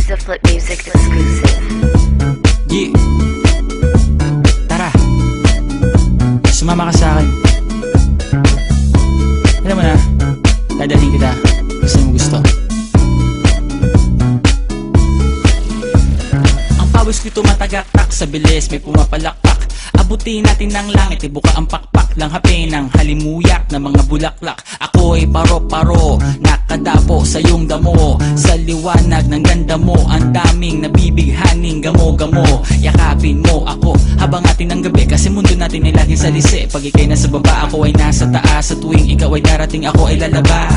is a Flip Music exclusive. Yeah. Tara, sumama ka sa akin. Alam mo na, dadalhin kita kasi mo gusto. Ang pawis ko'y tumatagaktak sa bilis, may pumapalakpak. Abutin natin ng langit, ibuka ang pakpak lang hapin ng halimuyak na mga bulaklak. Ako'y paro-paro, nakadapo sa iyong damo. Sa liwanag ng ganda mo, ang daming nabibighaning gamo-gamo. Yakapin mo ako habang atin ng gabi, kasi mundo natin ay laging salisi. Pag ikay nasa baba, ako ay nasa taas. Sa tuwing ikaw ay darating, ako ay lalabas.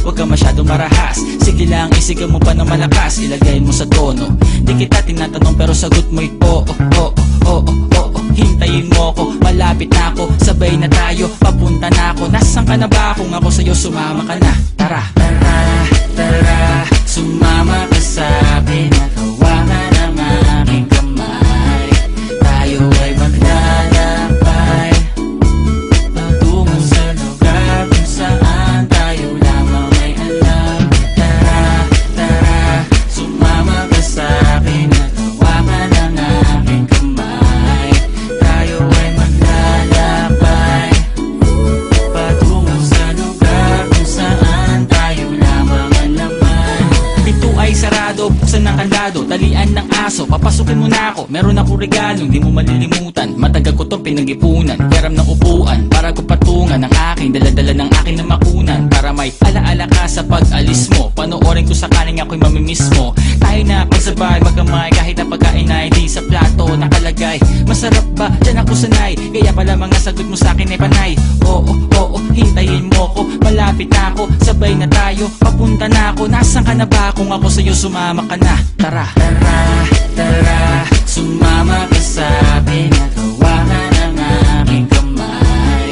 Huwag ka masyadong marahas, sige lang isigaw mo pa na malakas. Ilagay mo sa tono, di kita tinatanong pero sagot mo'y oo, oo, oo, oo. Hintayin mo ko, malapit na ako, sabay na tayo, papunta na ako. Nasaan ka na ba? Kung ako sa'yo, sumama ka na. Tara, tara, tara, sumama ka sa'kin at hawakan ang aking kamay. Tayo ay maglalakbay patungo sa lugar kung saan tayo lamang ay alam. Tara, tara, sumama ka sa'kin at hawakan ang aking kamay. Tayo ay maglalakbay patungo sa lugar kung saan tayo lamang ang laman. Pinto ay sarado, buksan ng kandado, talian ng aso, papasukin mo na ako. Meron ako regalong di mo malilimutan, matagal ko tong pinag-ipunan. Hiram ng upuan para ko patungan ang aking daladala ng aking namakunan. Para may alaala ka sa pag-alis mo, panoorin ko sakaling ako'y mamimiss mo. Tayo na pagsabay magkamay kahit na pagkain ay di sa plato nakalagay. Masarap ba? Diyan ako sanay, kaya pala mga sagot mo sa akin ay panay. Oo, oo, hintayin mo ko, malapit na ako, sabay na tayo, papunta na ako. Nasaan ka na ba? Kung ako sa'yo, sumama ka na. Tara, tara, tara, sumama ka sa'kin at hawakan ang aking kamay.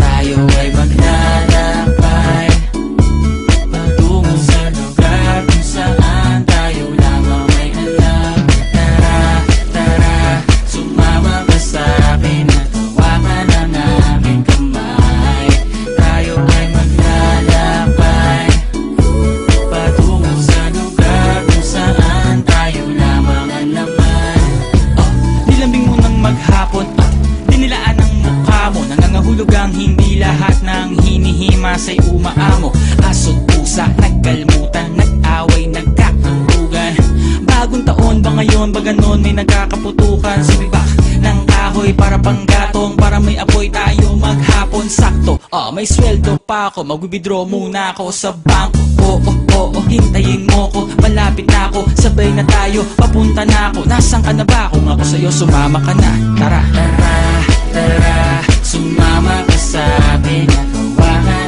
Tayo ay maglalakbay patungo sa lugar kung saan tayo lamang ay alam. Tara, tara, sumama ka sa'kin at hawakan ang aking kamay. Tayo ay maglalakbay patungo sa lugar kung saan tayo lamang ang laman. Nilambing mo ng maghapon at dinilaan ang mukha mo. Nangangahulog ang hindi lahat ng hinihima sa'y umaamo. Aso't pusa, nagkalmutan, nag-away, nagkakantugan. Bagong taon ba ngayon, ba ganon may nagkakaputukan? Sumibak ng kahoy para panggatong, para may apoy tayo maghapon. Sakto, may sweldo pa ako, mag-withdraw muna ako sa bangko. Oo, oo, hintayin mo ko, malapit na ako, sabay na tayo, papunta na ako. Nasaan ka na ba? Kung ako sa'yo, sumama ka na. Tara, tara, tara, sumama ka sa'kin at hawakan